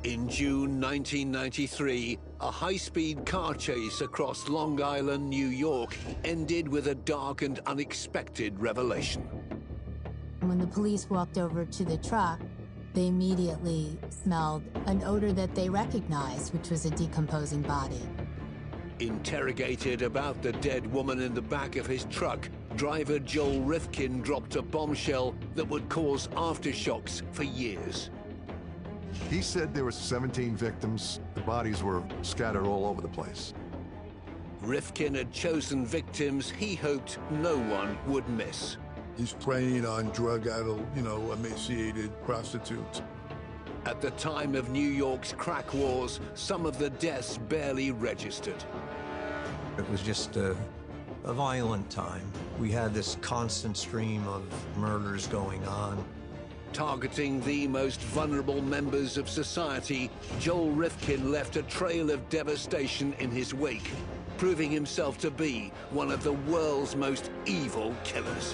In June 1993, a high-speed car chase across Long Island, New York, ended with a dark and unexpected revelation. When the police walked over to the truck, they immediately smelled an odor that they recognized, which was a decomposing body. Interrogated about the dead woman in the back of his truck, driver Joel Rifkin dropped a bombshell that would cause aftershocks for years. He said there were 17 victims. The bodies were scattered all over the place. Rifkin had chosen victims he hoped no one would miss. He's preying on drug-addled, emaciated prostitutes. At the time of New York's crack wars, some of the deaths barely registered. It was just a violent time. We had this constant stream of murders going on. Targeting the most vulnerable members of society, Joel Rifkin left a trail of devastation in his wake, proving himself to be one of the world's most evil killers.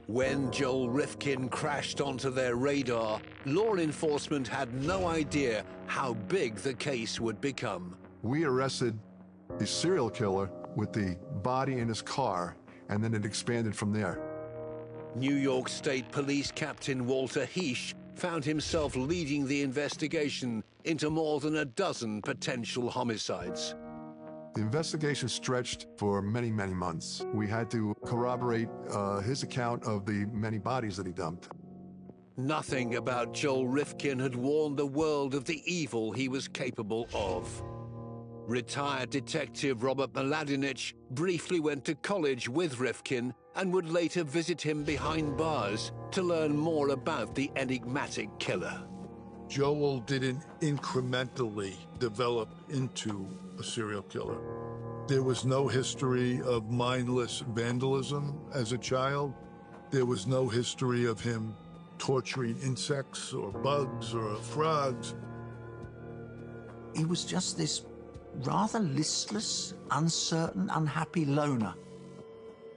When Joel Rifkin crashed onto their radar, law enforcement had no idea how big the case would become. We arrested the serial killer with the body in his car, and then it expanded from there. New York State Police Captain Walter Heesh found himself leading the investigation into more than a dozen potential homicides. The investigation stretched for many, many months. We had to corroborate his account of the many bodies that he dumped. Nothing about Joel Rifkin had warned the world of the evil he was capable of. Retired detective Robert Mladinich briefly went to college with Rifkin and would later visit him behind bars to learn more about the enigmatic killer. Joel didn't incrementally develop into a serial killer. There was no history of mindless vandalism as a child. There was no history of him torturing insects or bugs or frogs. He was just this rather listless, uncertain, unhappy loner.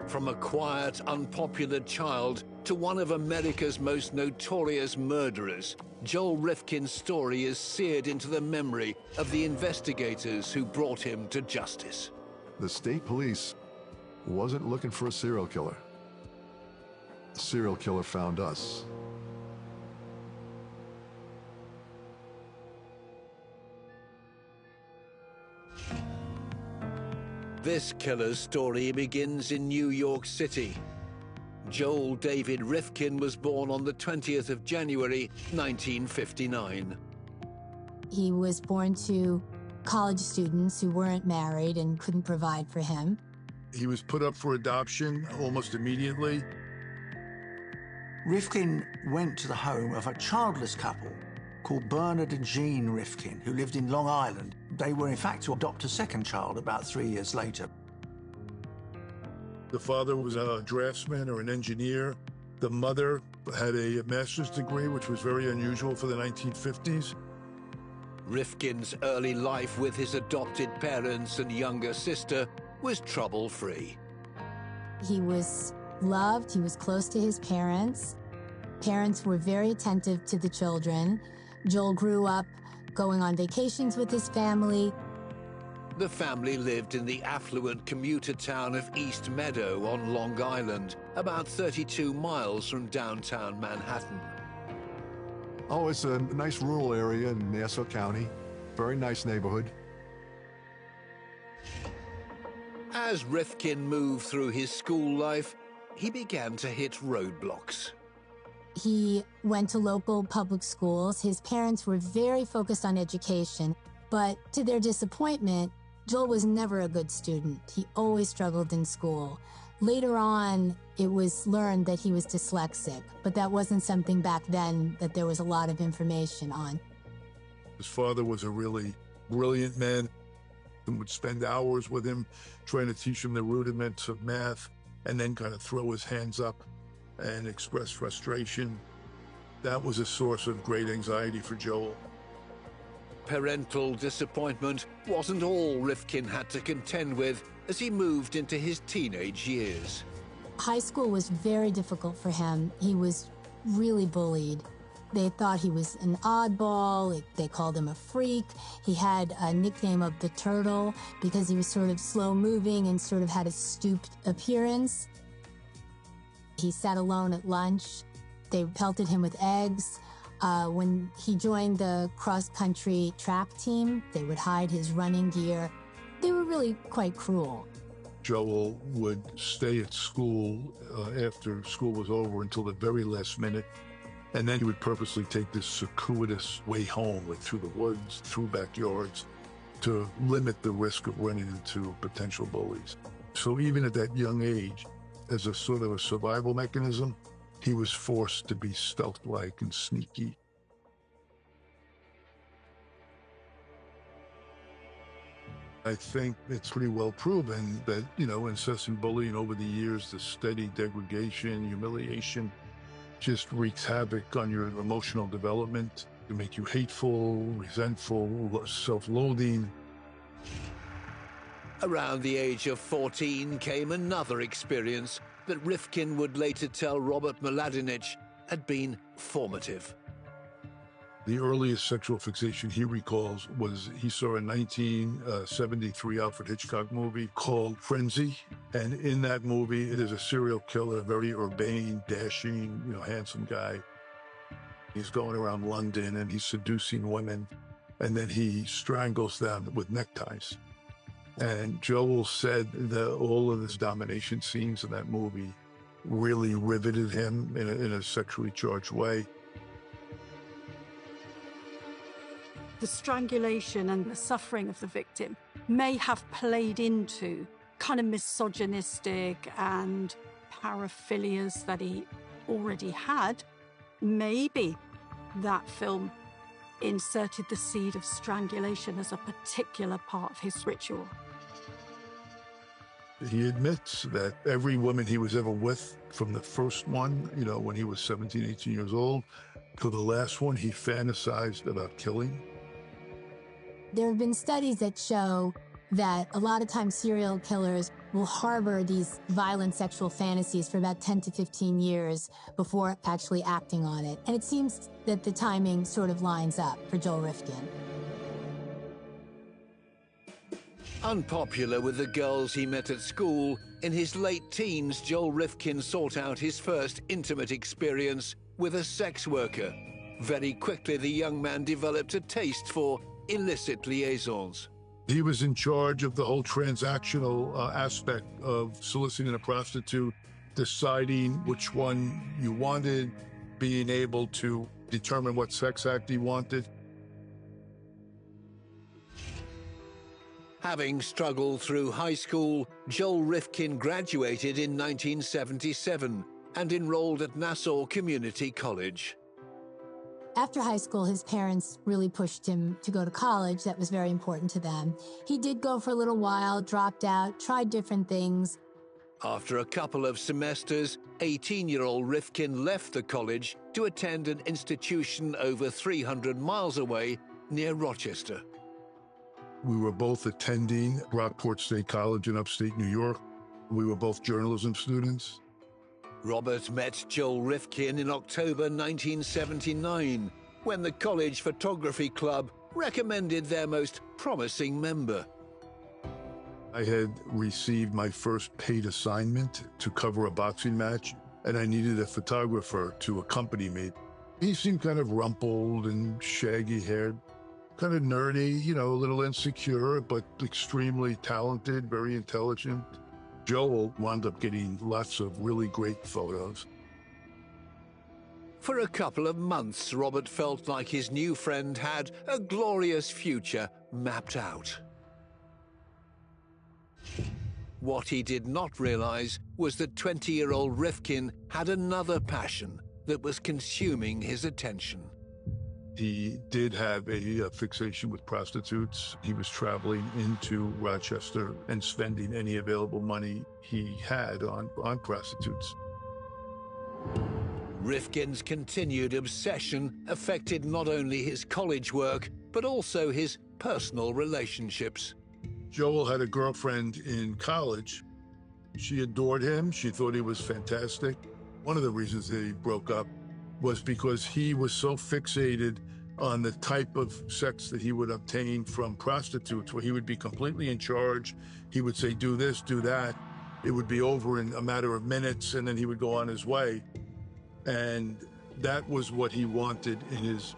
From a quiet, unpopular child to one of America's most notorious murderers, Joel Rifkin's story is seared into the memory of the investigators who brought him to justice. The state police wasn't looking for a serial killer. The serial killer found us. This killer's story begins in New York City. Joel David Rifkin was born on the 20th of January, 1959. He was born to college students who weren't married and couldn't provide for him. He was put up for adoption almost immediately. Rifkin went to the home of a childless couple called Bernard and Jean Rifkin, who lived in Long Island. They were, in fact, to adopt a second child about 3 years later. The father was a draftsman or an engineer. The mother had a master's degree, which was very unusual for the 1950s. Rifkin's early life with his adopted parents and younger sister was trouble-free. He was loved, he was close to his parents. Parents were very attentive to the children. Joel grew up going on vacations with his family. The family lived in the affluent commuter town of East Meadow on Long Island, about 32 miles from downtown Manhattan. Oh, it's a nice rural area in Nassau County. Very nice neighborhood. As Rifkin moved through his school life, he began to hit roadblocks. He went to local public schools. His parents were very focused on education, but to their disappointment, Joel was never a good student. He always struggled in school. Later on, it was learned that he was dyslexic, but that wasn't something back then that there was a lot of information on. His father was a really brilliant man. and would spend hours with him trying to teach him the rudiments of math, and then kind of throw his hands up and express frustration. That was a source of great anxiety for Joel. Parental disappointment wasn't all Rifkin had to contend with as he moved into his teenage years. High school was very difficult for him. He was really bullied. They thought he was an oddball. They called him a freak. He had a nickname of the Turtle because he was sort of slow-moving and sort of had a stooped appearance. He sat alone at lunch. They pelted him with eggs. When he joined the cross-country track team, they would hide his running gear. They were really quite cruel. Joel would stay at school after school was over until the very last minute. And then he would purposely take this circuitous way home, like through the woods, through backyards, to limit the risk of running into potential bullies. So even at that young age, as a sort of a survival mechanism, he was forced to be stealth-like and sneaky. I think it's pretty well proven that, incessant bullying over the years, the steady degradation, humiliation, just wreaks havoc on your emotional development to make you hateful, resentful, self-loathing. Around the age of 14 came another experience that Rifkin would later tell Robert Mladinich had been formative. The earliest sexual fixation he recalls was he saw a 1973 Alfred Hitchcock movie called Frenzy. And in that movie, it is a serial killer, very urbane, dashing, handsome guy. He's going around London and he's seducing women. And then he strangles them with neckties. And Joel said that all of his domination scenes in that movie really riveted him in a sexually charged way. The strangulation and the suffering of the victim may have played into kind of misogynistic and paraphilias that he already had. Maybe that film inserted the seed of strangulation as a particular part of his ritual. He admits that every woman he was ever with, from the first one, when he was 17, 18 years old, to the last one, he fantasized about killing. There have been studies that show that a lot of times serial killers will harbor these violent sexual fantasies for about 10 to 15 years before actually acting on it. And it seems that the timing sort of lines up for Joel Rifkin. Unpopular with the girls he met at school, in his late teens, Joel Rifkin sought out his first intimate experience with a sex worker. Very quickly, the young man developed a taste for illicit liaisons. He was in charge of the whole transactional aspect of soliciting a prostitute, deciding which one you wanted, being able to determine what sex act he wanted. Having struggled through high school, Joel Rifkin graduated in 1977 and enrolled at Nassau Community College. After high school, his parents really pushed him to go to college. That was very important to them. He did go for a little while, dropped out, tried different things. After a couple of semesters, 18-year-old Rifkin left the college to attend an institution over 300 miles away near Rochester. We were both attending Rockport State College in upstate New York. We were both journalism students. Robert met Joel Rifkin in October 1979, when the college photography club recommended their most promising member. I had received my first paid assignment to cover a boxing match, and I needed a photographer to accompany me. He seemed kind of rumpled and shaggy-haired, kind of nerdy, a little insecure, but extremely talented, very intelligent. Joel wound up getting lots of really great photos. For a couple of months, Robert felt like his new friend had a glorious future mapped out. What he did not realize was that 20-year-old Rifkin had another passion that was consuming his attention. He did have a fixation with prostitutes. He was traveling into Rochester and spending any available money he had on prostitutes. Rifkin's continued obsession affected not only his college work, but also his personal relationships. Joel had a girlfriend in college. She adored him. She thought he was fantastic. One of the reasons they broke up was because he was so fixated on the type of sex that he would obtain from prostitutes, where he would be completely in charge. He would say, do this, do that. It would be over in a matter of minutes, and then he would go on his way. And that was what he wanted in his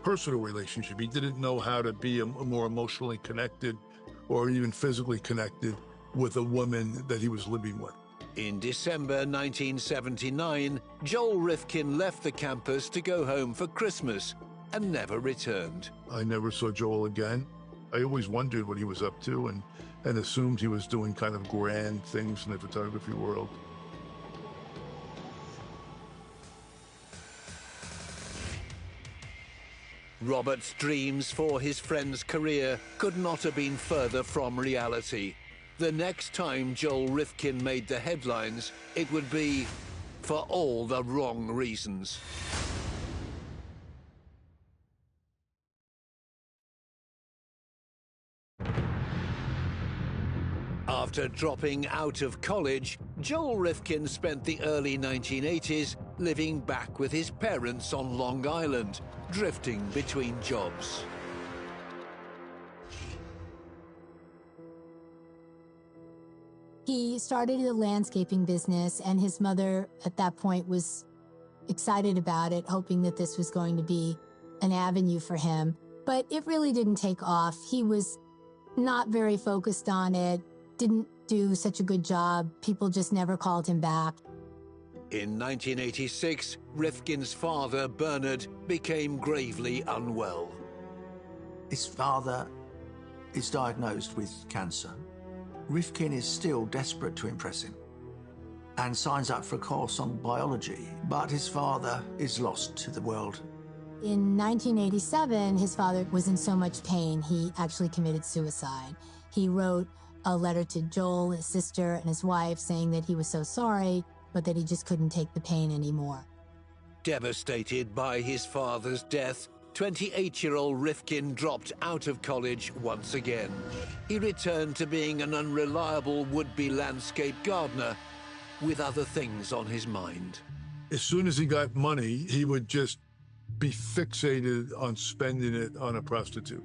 personal relationship. He didn't know how to be more emotionally connected or even physically connected with a woman that he was living with. In December 1979, Joel Rifkin left the campus to go home for Christmas and never returned. I never saw Joel again. I always wondered what he was up to and assumed he was doing kind of grand things in the photography world. Robert's dreams for his friend's career could not have been further from reality. The next time Joel Rifkin made the headlines, it would be for all the wrong reasons. After dropping out of college, Joel Rifkin spent the early 1980s living back with his parents on Long Island, drifting between jobs. He started a landscaping business, and his mother at that point was excited about it, hoping that this was going to be an avenue for him. But it really didn't take off. He was not very focused on it, didn't do such a good job. People just never called him back. In 1986, Rifkin's father, Bernard, became gravely unwell. His father is diagnosed with cancer. Rifkin is still desperate to impress him and signs up for a course on biology, but his father is lost to the world. In 1987, his father was in so much pain, he actually committed suicide. He wrote a letter to Joel, his sister, and his wife saying that he was so sorry, but that he just couldn't take the pain anymore. Devastated by his father's death, 28-year-old Rifkin dropped out of college once again. He returned to being an unreliable would-be landscape gardener with other things on his mind. As soon as he got money, he would just be fixated on spending it on a prostitute.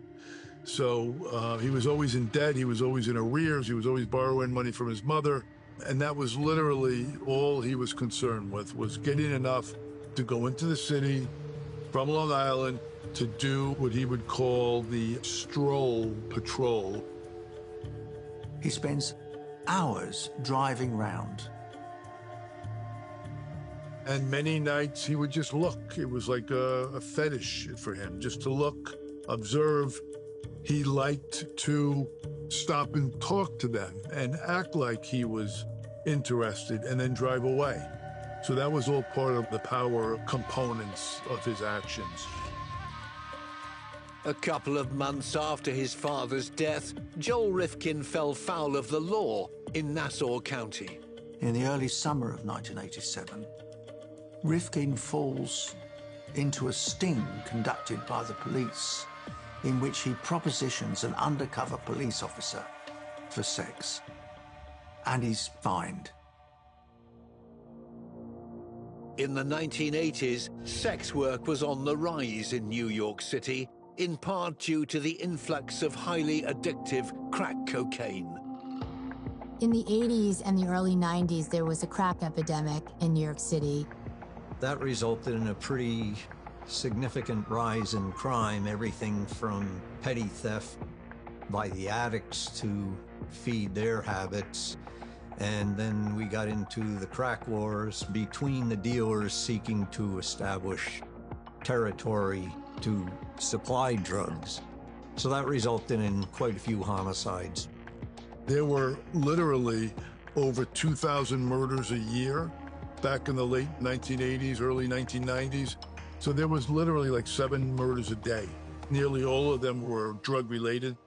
So he was always in debt, he was always in arrears, he was always borrowing money from his mother, and that was literally all he was concerned with, was getting enough to go into the city from Long Island to do what he would call the stroll patrol. He spends hours driving round. And many nights he would just look. It was like a fetish for him, just to look, observe. He liked to stop and talk to them and act like he was interested and then drive away. So that was all part of the power components of his actions. A couple of months after his father's death, Joel Rifkin fell foul of the law in Nassau County. In the early summer of 1987, Rifkin falls into a sting conducted by the police in which he propositions an undercover police officer for sex, and he's fined. In the 1980s, sex work was on the rise in New York City, in part due to the influx of highly addictive crack cocaine. In the 80s and the early 90s, there was a crack epidemic in New York City. That resulted in a pretty significant rise in crime, everything from petty theft by the addicts to feed their habits. And then we got into the crack wars between the dealers seeking to establish territory to supply drugs. So that resulted in quite a few homicides. There were literally over 2,000 murders a year back in the late 1980s, early 1990s. So there was literally like 7 murders a day. Nearly all of them were drug-related.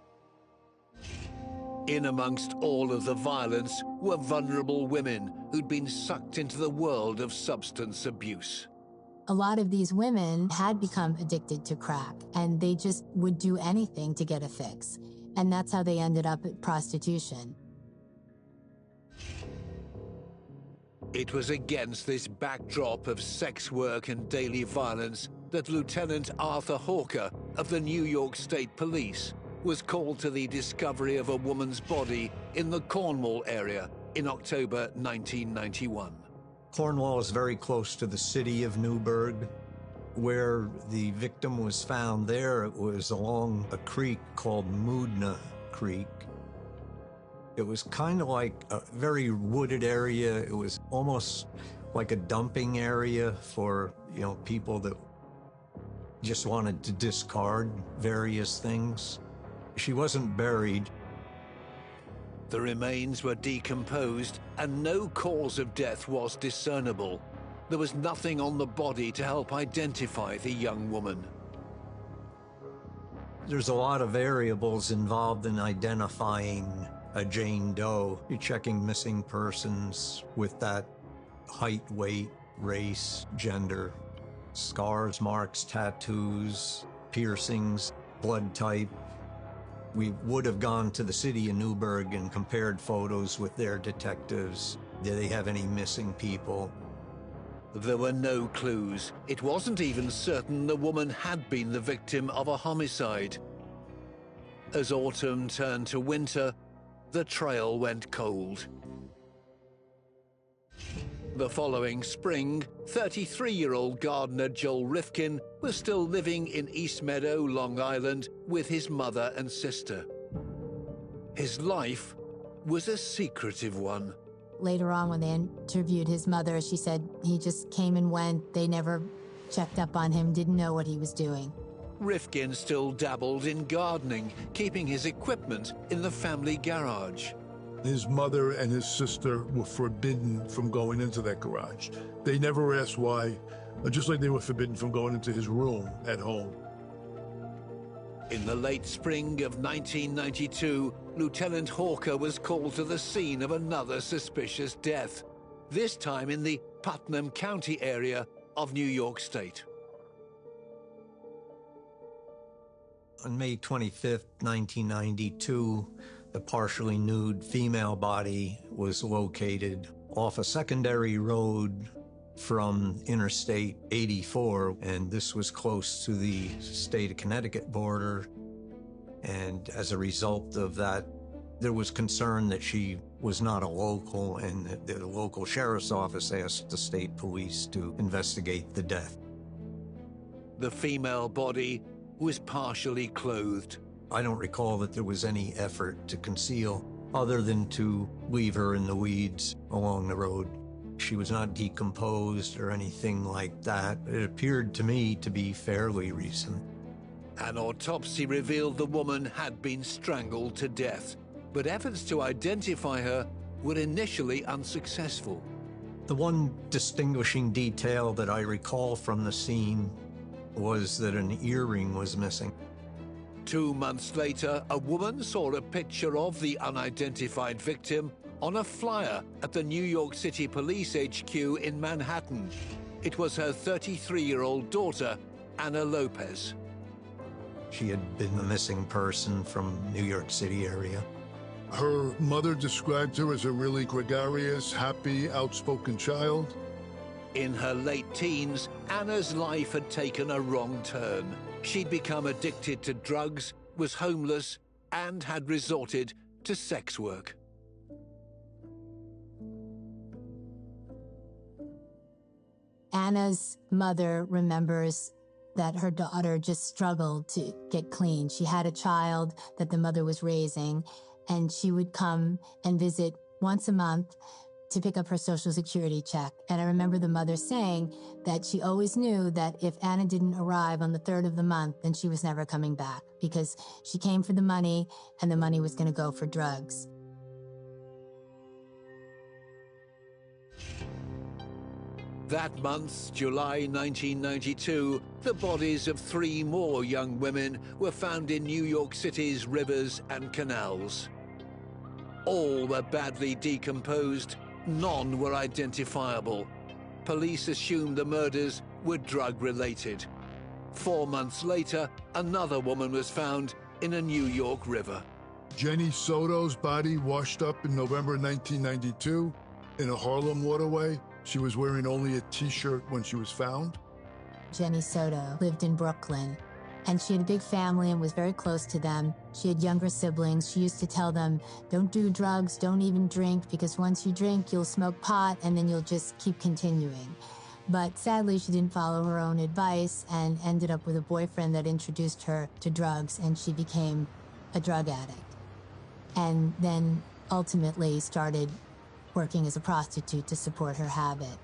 In amongst all of the violence were vulnerable women who'd been sucked into the world of substance abuse. A lot of these women had become addicted to crack, and they just would do anything to get a fix. And that's how they ended up at prostitution. It was against this backdrop of sex work and daily violence that Lieutenant Arthur Hawker of the New York State Police was called to the discovery of a woman's body in the Cornwall area in October 1991. Cornwall is very close to the city of Newburgh. Where the victim was found there, it was along a creek called Moodna Creek. It was kind of like a very wooded area. It was almost like a dumping area for, people that just wanted to discard various things. She wasn't buried. The remains were decomposed and no cause of death was discernible. There was nothing on the body to help identify the young woman. There's a lot of variables involved in identifying a Jane Doe. You're checking missing persons with that height, weight, race, gender, scars, marks, tattoos, piercings, blood type. We would have gone to the city of Newburgh and compared photos with their detectives. Did they have any missing people? There were no clues. It wasn't even certain the woman had been the victim of a homicide. As autumn turned to winter, the trail went cold. The following spring, 33-year-old gardener Joel Rifkin was still living in East Meadow, Long Island, with his mother and sister. His life was a secretive one. Later on, when they interviewed his mother, she said he just came and went. They never checked up on him, didn't know what he was doing. Rifkin still dabbled in gardening, keeping his equipment in the family garage. His mother and his sister were forbidden from going into that garage. They never asked why, just like they were forbidden from going into his room at home. In the late spring of 1992, Lieutenant Hawker was called to the scene of another suspicious death, this time in the Putnam County area of New York State. On May 25th, 1992, the partially nude female body was located off a secondary road from Interstate 84, and this was close to the state of Connecticut border. And as a result of that, there was concern that she was not a local, and the local sheriff's office asked the state police to investigate the death. The female body was partially clothed. I don't recall that there was any effort to conceal other than to leave her in the weeds along the road. She was not decomposed or anything like that. It appeared to me to be fairly recent. An autopsy revealed the woman had been strangled to death, but efforts to identify her were initially unsuccessful. The one distinguishing detail that I recall from the scene was that an earring was missing. 2 months later, a woman saw a picture of the unidentified victim on a flyer at the New York City Police HQ in Manhattan. It was her 33-year-old daughter, Anna Lopez. She had been a missing person from New York City area. Her mother described her as a really gregarious, happy, outspoken child. In her late teens, Anna's life had taken a wrong turn. She'd become addicted to drugs, was homeless, and had resorted to sex work. Anna's mother remembers that her daughter just struggled to get clean. She had a child that the mother was raising, and she would come and visit once a month to pick up her Social Security check. And I remember the mother saying that she always knew that if Anna didn't arrive on the 3rd of the month, then she was never coming back, because she came for the money and the money was going to go for drugs. That month, July 1992, the bodies of 3 more young women were found in New York City's rivers and canals. All were badly decomposed, none were identifiable. Police assumed the murders were drug-related. 4 months later, another woman was found in a New York river. Jenny Soto's body washed up in November 1992 in a Harlem waterway. She was wearing only a t-shirt when she was found. Jenny Soto lived in Brooklyn, and she had a big family and was very close to them. She had younger siblings. She used to tell them, don't do drugs, don't even drink, because once you drink, you'll smoke pot, and then you'll just keep continuing. But sadly, she didn't follow her own advice and ended up with a boyfriend that introduced her to drugs, and she became a drug addict. And then ultimately started working as a prostitute to support her habit.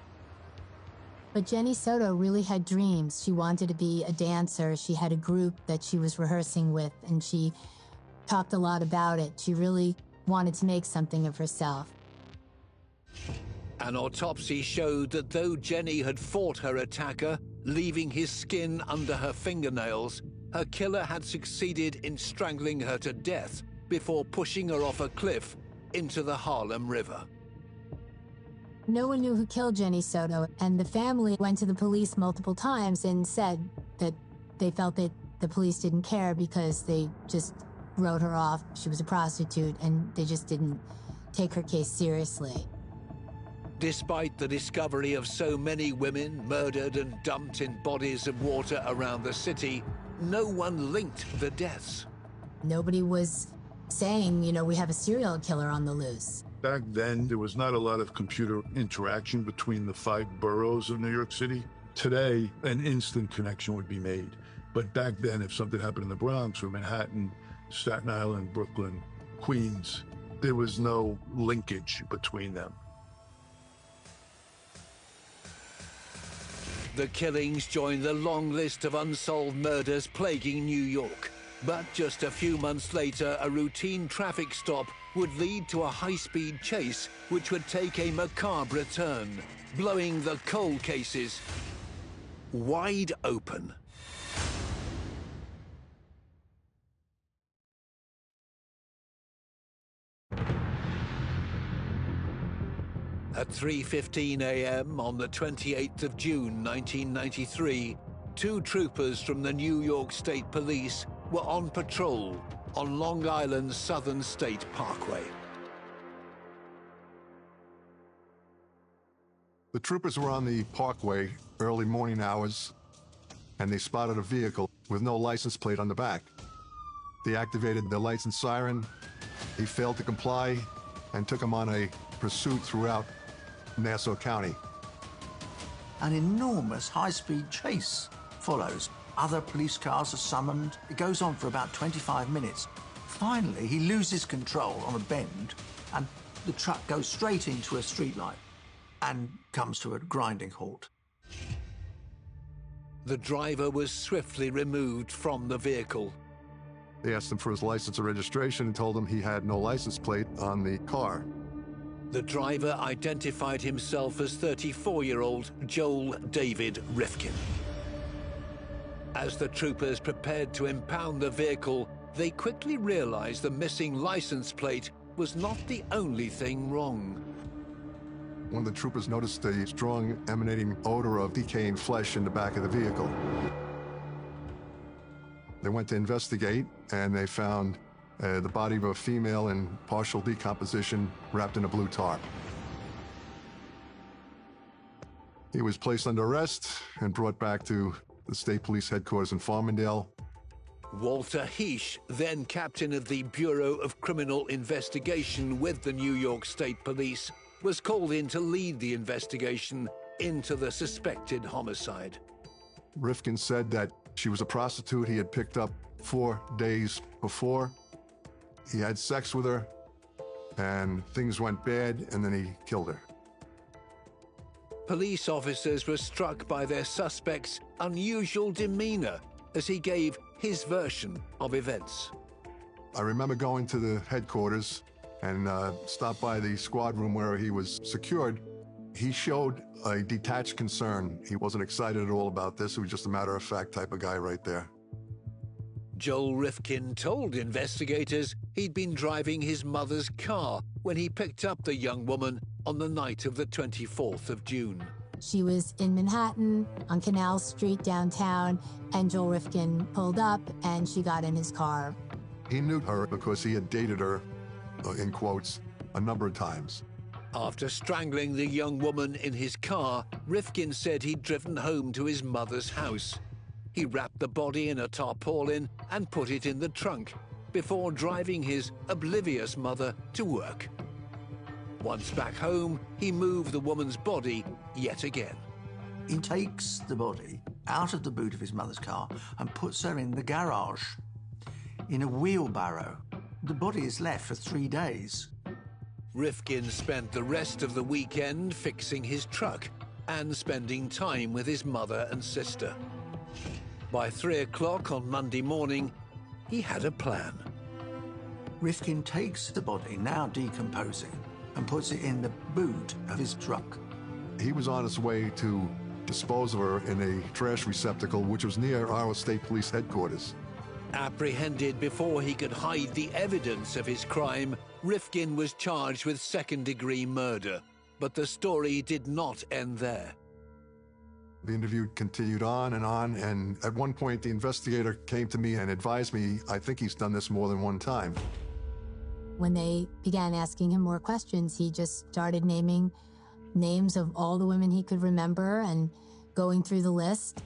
But Jenny Soto really had dreams. She wanted to be a dancer. She had a group that she was rehearsing with, and she talked a lot about it. She really wanted to make something of herself. An autopsy showed that though Jenny had fought her attacker, leaving his skin under her fingernails, her killer had succeeded in strangling her to death before pushing her off a cliff into the Harlem River. No one knew who killed Jenny Soto, and the family went to the police multiple times and said that they felt that the police didn't care because they just wrote her off. She was a prostitute, and they just didn't take her case seriously. Despite the discovery of so many women murdered and dumped in bodies of water around the city, no one linked the deaths. Nobody was saying, you know, we have a serial killer on the loose. Back then, there was not a lot of computer interaction between the 5 boroughs of New York City. Today, an instant connection would be made. But back then, if something happened in the Bronx or Manhattan, Staten Island, Brooklyn, Queens, there was no linkage between them. The killings joined the long list of unsolved murders plaguing New York. But just a few months later, a routine traffic stop would lead to a high-speed chase which would take a macabre turn, blowing the cold cases wide open. At 3:15 a.m. on the 28th of June 1993, 2 troopers from the New York State Police were on patrol on Long Island's Southern State Parkway. The troopers were on the parkway early morning hours, and they spotted a vehicle with no license plate on the back. They activated the lights and siren. He failed to comply and took him on a pursuit throughout Nassau County. An enormous high-speed chase follows. Other police cars are summoned. It goes on for about 25 minutes. Finally, he loses control on a bend, and the truck goes straight into a streetlight and comes to a grinding halt. The driver was swiftly removed from the vehicle. They asked him for his license or registration and told him he had no license plate on the car. The driver identified himself as 34-year-old Joel David Rifkin. As the troopers prepared to impound the vehicle, they quickly realized the missing license plate was not the only thing wrong. One of the troopers noticed a strong emanating odor of decaying flesh in the back of the vehicle. They went to investigate, and they found the body of a female in partial decomposition wrapped in a blue tarp. He was placed under arrest and brought back to the state police headquarters in Farmingdale. Walter Heesh, then captain of the Bureau of Criminal Investigation with the New York State Police, was called in to lead the investigation into the suspected homicide. Rifkin said that she was a prostitute he had picked up 4 days before. He had sex with her, and things went bad, and then he killed her. Police officers were struck by their suspect's unusual demeanor as he gave his version of events. I remember going to the headquarters and stopped by the squad room where he was secured, He showed a detached concern. He wasn't excited at all about this. He was just a matter-of-fact type of guy right there. Joel Rifkin told investigators he'd been driving his mother's car when he picked up the young woman on the night of the 24th of June. She was in Manhattan on Canal Street downtown, and Joel Rifkin pulled up and she got in his car. He knew her because he had dated her, in quotes, a number of times. After strangling the young woman in his car, Rifkin said he'd driven home to his mother's house. He wrapped the body in a tarpaulin and put it in the trunk before driving his oblivious mother to work. Once back home, he moved the woman's body yet again. He takes the body out of the boot of his mother's car and puts her in the garage in a wheelbarrow. The body is left for 3 days. Rifkin spent the rest of the weekend fixing his truck and spending time with his mother and sister. By 3 o'clock on Monday morning, he had a plan. Rifkin takes the body, now decomposing, and puts it in the boot of his truck. He was on his way to dispose of her in a trash receptacle, which was near our state police headquarters. Apprehended before he could hide the evidence of his crime, Rifkin was charged with second-degree murder. But the story did not end there. The interview continued on, and at one point the investigator came to me and advised me, I think he's done this more than one time. When they began asking him more questions, he just started naming names of all the women he could remember and going through the list.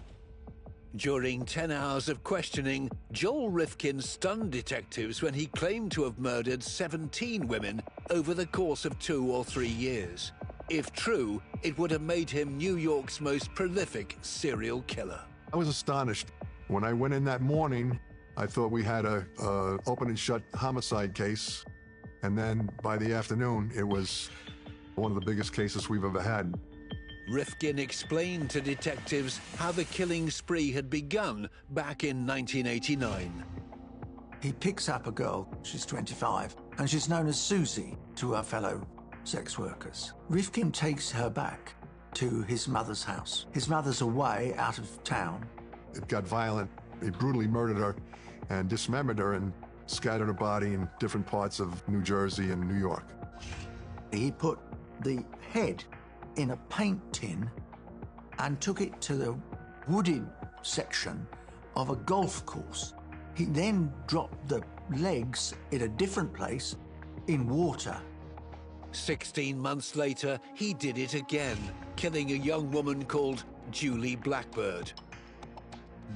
During 10 hours of questioning, Joel Rifkin stunned detectives when he claimed to have murdered 17 women over the course of 2 or 3 years. If true, it would have made him New York's most prolific serial killer. I was astonished. When I went in that morning, I thought we had a open and shut homicide case. And then by the afternoon, it was one of the biggest cases we've ever had. Rifkin explained to detectives how the killing spree had begun back in 1989. He picks up a girl, she's 25, and she's known as Susie to her fellow sex workers. Rifkin takes her back to his mother's house. His mother's away, out of town. It got violent. He brutally murdered her and dismembered her and scattered her body in different parts of New Jersey and New York. He put the head in a paint tin and took it to the wooded section of a golf course. He then dropped the legs in a different place in water. 16 months later, he did it again, killing a young woman called Julie Blackbird.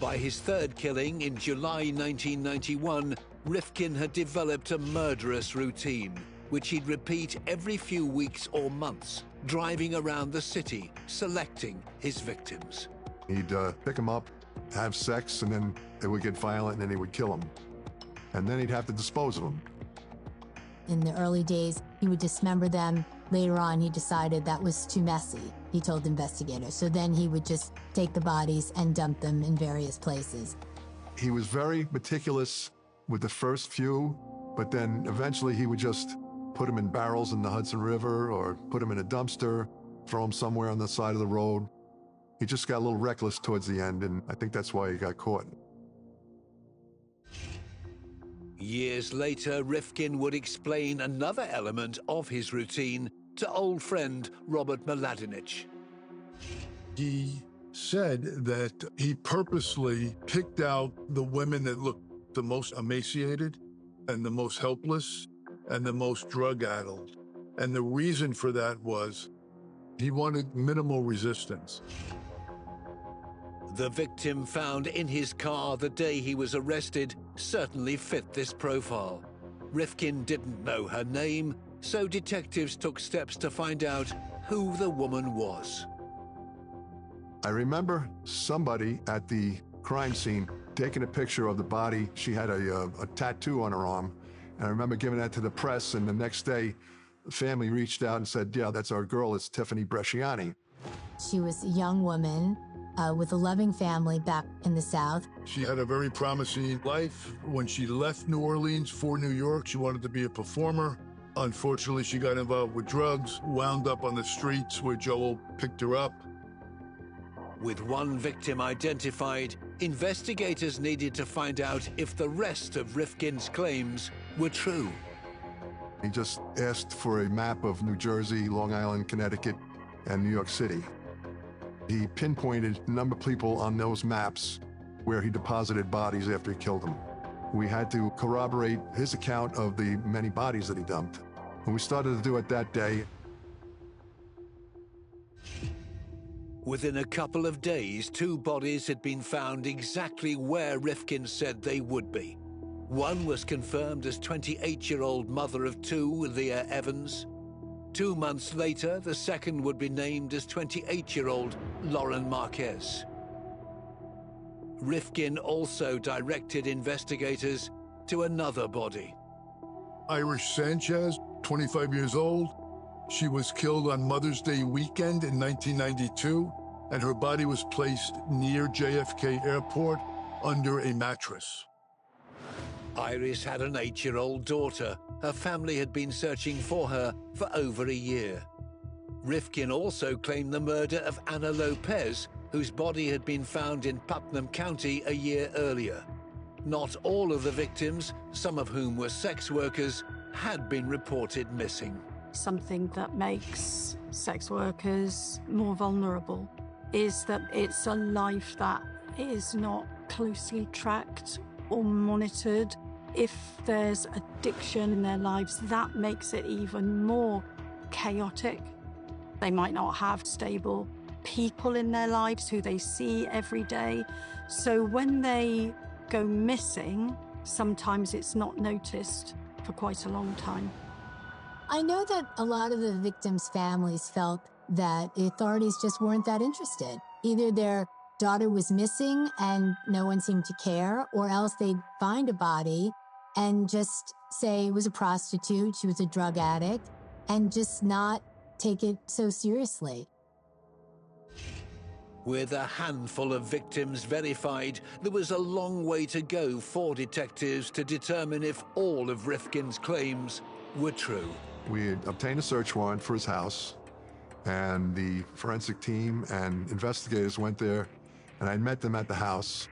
By his third killing in July 1991, Rifkin had developed a murderous routine, which he'd repeat every few weeks or months, driving around the city, selecting his victims. He'd pick them up, have sex, and then it would get violent, and then he would kill them. And then he'd have to dispose of them. In the early days, he would dismember them. Later on, he decided that was too messy, he told investigators. So then he would just take the bodies and dump them in various places. He was very meticulous with the first few, but then eventually he would just put them in barrels in the Hudson River or put them in a dumpster, throw them somewhere on the side of the road. He just got a little reckless towards the end, and I think that's why he got caught. Years later, Rifkin would explain another element of his routine to old friend Robert Mladinich. He said that he purposely picked out the women that looked the most emaciated and the most helpless and the most drug-addled. And the reason for that was he wanted minimal resistance. The victim found in his car the day he was arrested certainly fit this profile. Rifkin didn't know her name, so detectives took steps to find out who the woman was. I remember somebody at the crime scene taking a picture of the body. She had a tattoo on her arm, and I remember giving that to the press, and the next day, the family reached out and said, yeah, that's our girl, it's Tiffany Bresciani. She was a young woman with a loving family back in the South. She had a very promising life. When she left New Orleans for New York, she wanted to be a performer. Unfortunately, she got involved with drugs, wound up on the streets where Joel picked her up. With one victim identified, investigators needed to find out if the rest of Rifkin's claims were true. He just asked for a map of New Jersey, Long Island, Connecticut, and New York City. He pinpointed a number of people on those maps where he deposited bodies after he killed them. We had to corroborate his account of the many bodies that he dumped. And we started to do it that day. Within a couple of days, 2 bodies had been found exactly where Rifkin said they would be. One was confirmed as 28-year-old mother of 2, Leah Evans. 2 months later, the second would be named as 28-year-old Lauren Marquez. Rifkin also directed investigators to another body. Irish Sanchez, 25 years old. She was killed on Mother's Day weekend in 1992, and her body was placed near JFK Airport under a mattress. Iris had an 8-year-old daughter. Her family had been searching for her for over a year. Rifkin also claimed the murder of Ana Lopez, whose body had been found in Putnam County a year earlier. Not all of the victims, some of whom were sex workers, had been reported missing. Something that makes sex workers more vulnerable is that it's a life that is not closely tracked or monitored. If there's addiction in their lives, that makes it even more chaotic. They might not have stable people in their lives who they see every day. So when they go missing, sometimes it's not noticed for quite a long time. I know that a lot of the victims' families felt that the authorities just weren't that interested. Either their daughter was missing and no one seemed to care, or else they'd find a body and just say it was a prostitute, she was a drug addict, and just not take it so seriously. With a handful of victims verified, there was a long way to go for detectives to determine if all of Rifkin's claims were true. We had obtained a search warrant for his house, and the forensic team and investigators went there, and I met them at the house.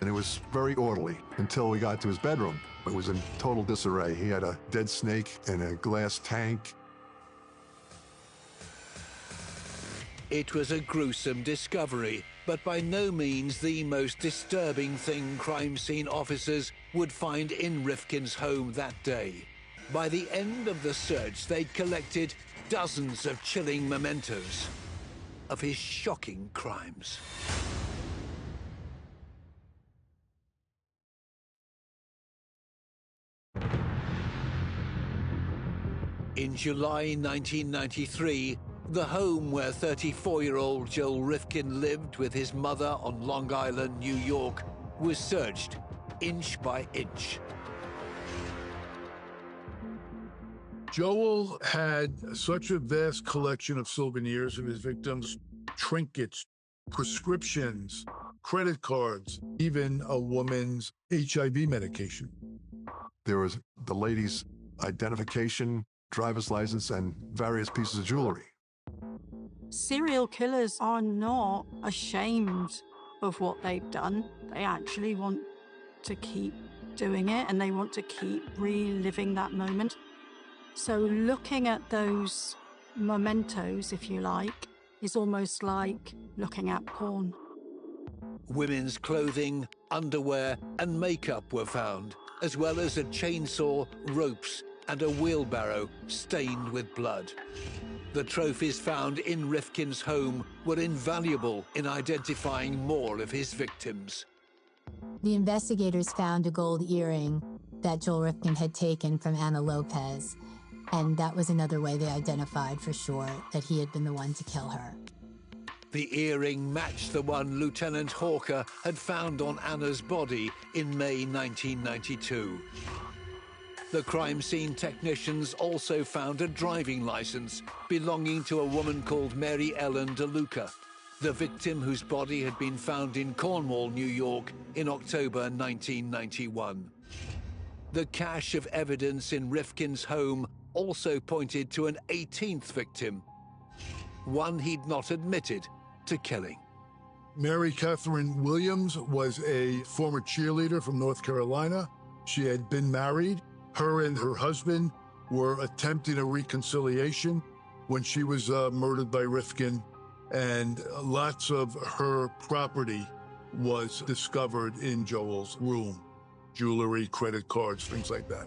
And it was very orderly until we got to his bedroom. It was in total disarray. He had a dead snake in a glass tank. It was a gruesome discovery, but by no means the most disturbing thing crime scene officers would find in Rifkin's home that day. By the end of the search, they'd collected dozens of chilling mementos of his shocking crimes. In July 1993, the home where 34-year-old Joel Rifkin lived with his mother on Long Island, New York, was searched inch by inch. Joel had such a vast collection of souvenirs of his victims, trinkets, prescriptions, credit cards, even a woman's HIV medication. There was the lady's identification, driver's license, and various pieces of jewelry. Serial killers are not ashamed of what they've done. They actually want to keep doing it, and they want to keep reliving that moment. So looking at those mementos, if you like, is almost like looking at porn. Women's clothing, underwear, and makeup were found, as well as a chainsaw, ropes, and a wheelbarrow stained with blood. The trophies found in Rifkin's home were invaluable in identifying more of his victims. The investigators found a gold earring that Joel Rifkin had taken from Ana Lopez, and that was another way they identified for sure that he had been the one to kill her. The earring matched the one Lieutenant Hawker had found on Anna's body in May 1992. The crime scene technicians also found a driving license belonging to a woman called Mary Ellen DeLuca, the victim whose body had been found in Cornwall, New York in October 1991. The cache of evidence in Rifkin's home also pointed to an 18th victim, one he'd not admitted to killing. Mary Catherine Williams was a former cheerleader from North Carolina. She had been married. Her and her husband were attempting a reconciliation when she was murdered by Rifkin, and lots of her property was discovered in Joel's room. Jewelry, credit cards, things like that.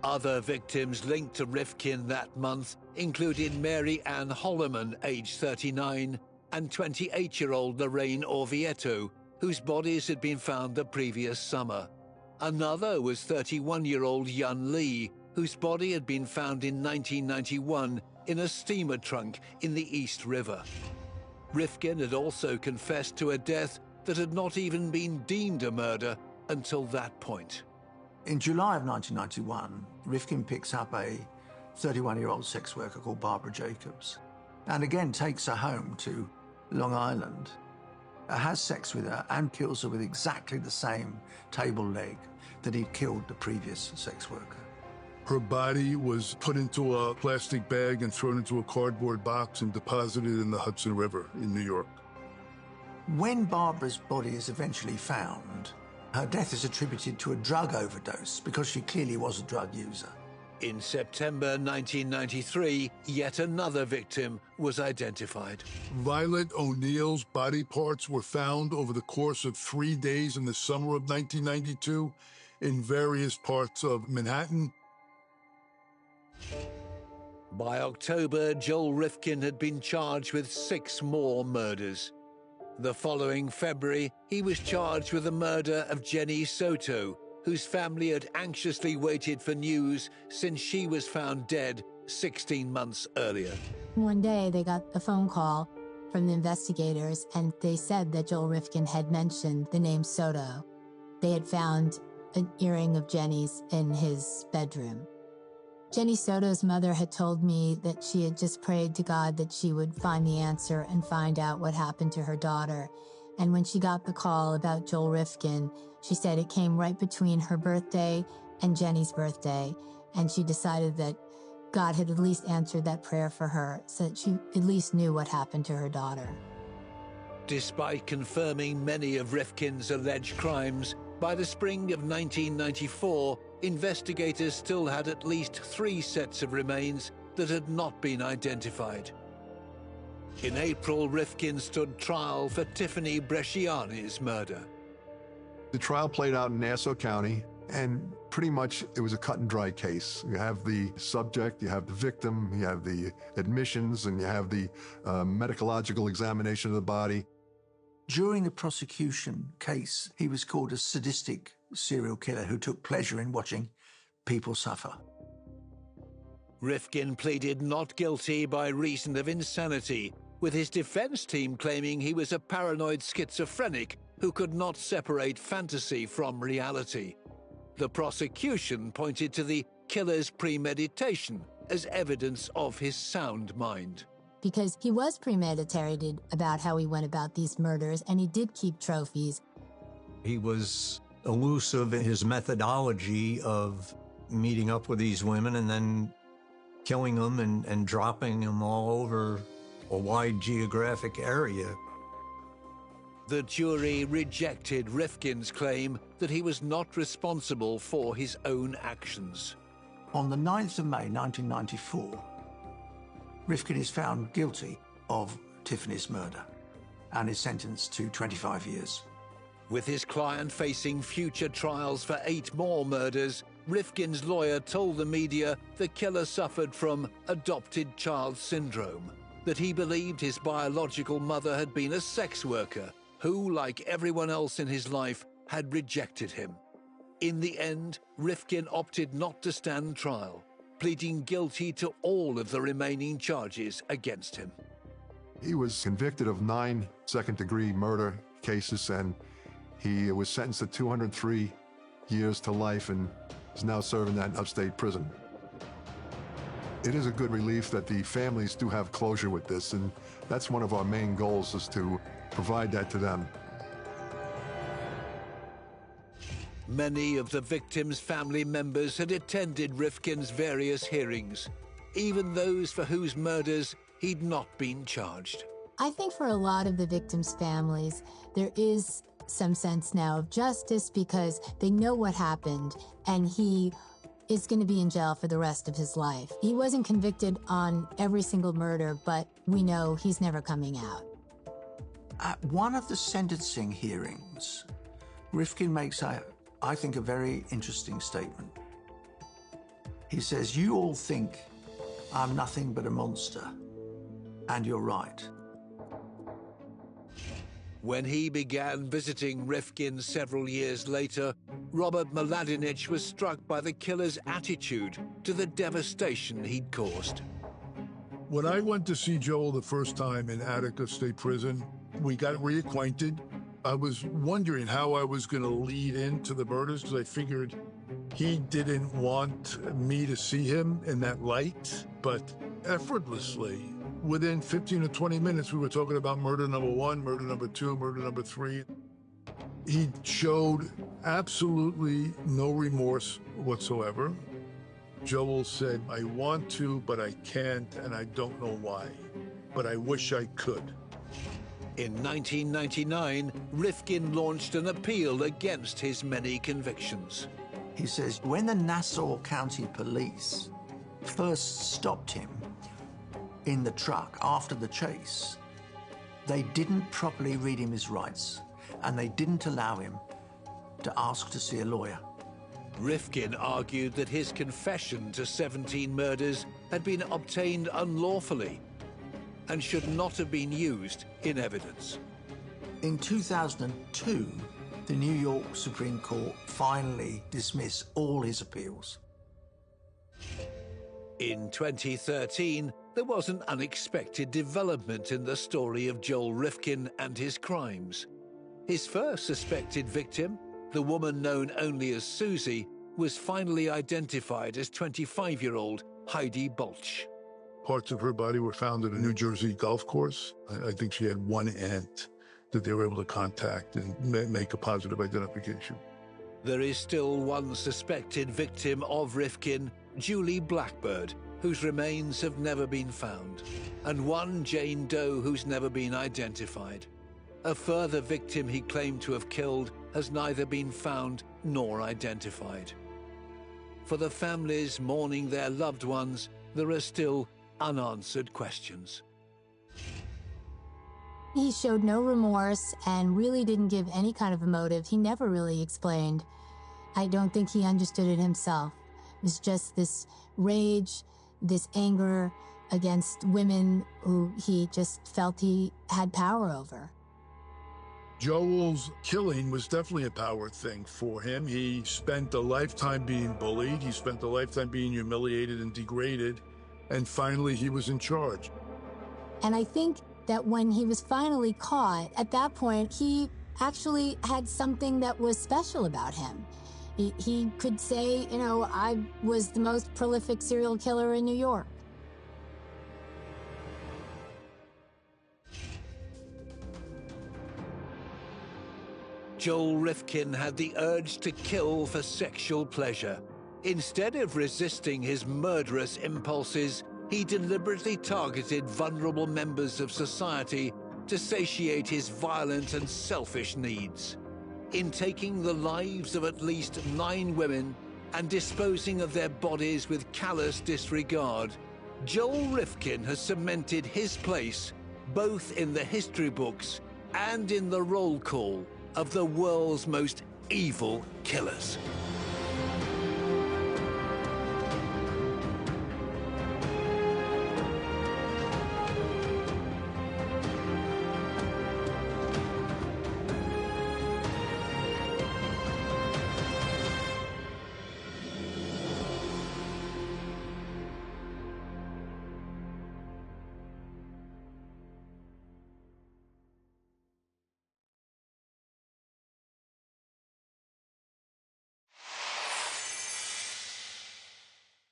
Other victims linked to Rifkin that month included Mary Ann Holloman, age 39, and 28-year-old Lorraine Orvieto, whose bodies had been found the previous summer. Another was 31-year-old Yun Lee, whose body had been found in 1991 in a steamer trunk in the East River. Rifkin had also confessed to a death that had not even been deemed a murder until that point. In July of 1991, Rifkin picks up a 31-year-old sex worker called Barbara Jacobs and again takes her home to Long Island, has sex with her and kills her with exactly the same table leg that he'd killed the previous sex worker. Her body was put into a plastic bag and thrown into a cardboard box and deposited in the Hudson River in New York. When Barbara's body is eventually found, her death is attributed to a drug overdose because she clearly was a drug user. In September 1993, yet another victim was identified. Violet O'Neill's body parts were found over the course of 3 days in the summer of 1992 in various parts of Manhattan. By October, Joel Rifkin had been charged with 6 more murders. The following February, he was charged with the murder of Jenny Soto, whose family had anxiously waited for news since she was found dead 16 months earlier. One day, they got a phone call from the investigators, and they said that Joel Rifkin had mentioned the name Soto. They had found an earring of Jenny's in his bedroom. Jenny Soto's mother had told me that she had just prayed to God that she would find the answer and find out what happened to her daughter. And when she got the call about Joel Rifkin, she said it came right between her birthday and Jenny's birthday, and she decided that God had at least answered that prayer for her, so that she at least knew what happened to her daughter. Despite confirming many of Rifkin's alleged crimes, by the spring of 1994, investigators still had at least 3 sets of remains that had not been identified. In April, Rifkin stood trial for Tiffany Bresciani's murder. The trial played out in Nassau County, and pretty much it was a cut and dry case. You have the subject, you have the victim, you have the admissions, and you have the medicological examination of the body. During the prosecution case, he was called a sadistic serial killer who took pleasure in watching people suffer. Rifkin pleaded not guilty by reason of insanity, with his defense team claiming he was a paranoid schizophrenic who could not separate fantasy from reality. The prosecution pointed to the killer's premeditation as evidence of his sound mind. Because he was premeditated about how he went about these murders, and he did keep trophies. He was elusive in his methodology of meeting up with these women and then killing them and dropping them all over a wide geographic area. The jury rejected Rifkin's claim that he was not responsible for his own actions. On the 9th of May 1994, Rifkin is found guilty of Tiffany's murder and is sentenced to 25 years. With his client facing future trials for 8 more murders, Rifkin's lawyer told the media the killer suffered from adopted child syndrome, that he believed his biological mother had been a sex worker who, like everyone else in his life, had rejected him. In the end, Rifkin opted not to stand trial, pleading guilty to all of the remaining charges against him. He was convicted of 9 second-degree murder cases, and he was sentenced to 203 years to life and is now serving that in upstate prison. It is a good relief that the families do have closure with this, and that's one of our main goals, is to provide that to them. Many of the victims' family members had attended Rifkin's various hearings, even those for whose murders he'd not been charged. I think for a lot of the victims' families, there is some sense now of justice because they know what happened and he is going to be in jail for the rest of his life. He wasn't convicted on every single murder, but we know he's never coming out. At one of the sentencing hearings, Rifkin makes, I think, a very interesting statement. He says, "You all think I'm nothing but a monster, and you're right." When he began visiting Rifkin several years later, Robert Mladinich was struck by the killer's attitude to the devastation he'd caused. When I went to see Joel the first time in Attica State Prison, we got reacquainted. I was wondering how I was going to lead into the murders because I figured he didn't want me to see him in that light, but effortlessly, within 15 or 20 minutes, we were talking about murder number 1, murder number 2, murder number 3. He showed absolutely no remorse whatsoever. Joel said, "I want to, but I can't, and I don't know why, but I wish I could." In 1999, Rifkin launched an appeal against his many convictions. He says, when the Nassau County Police first stopped him in the truck after the chase, they didn't properly read him his rights, and they didn't allow him to ask to see a lawyer. Rifkin argued that his confession to 17 murders had been obtained unlawfully and should not have been used in evidence. In 2002, the New York Supreme Court finally dismissed all his appeals. In 2013, there was an unexpected development in the story of Joel Rifkin and his crimes. His first suspected victim, the woman known only as Susie, was finally identified as 25-year-old Heidi Balch. Parts of her body were found at a New Jersey golf course. I think she had one aunt that they were able to contact and make a positive identification. There is still one suspected victim of Rifkin, Julie Blackbird, whose remains have never been found, and one Jane Doe who's never been identified. A further victim he claimed to have killed has neither been found nor identified. For the families mourning their loved ones, there are still unanswered questions. He showed no remorse and really didn't give any kind of a motive. He never really explained. I don't think he understood it himself. It was just this rage, this anger against women who he just felt he had power over. Joel's killing was definitely a power thing for him. He spent a lifetime being bullied. He spent a lifetime being humiliated and degraded. And finally, he was in charge. And I think that when he was finally caught, at that point, he actually had something that was special about him. He could say, you know, I was the most prolific serial killer in New York. Joel Rifkin had the urge to kill for sexual pleasure. Instead of resisting his murderous impulses, he deliberately targeted vulnerable members of society to satiate his violent and selfish needs. In taking the lives of at least 9 women and disposing of their bodies with callous disregard, Joel Rifkin has cemented his place both in the history books and in the roll call of the world's most evil killers.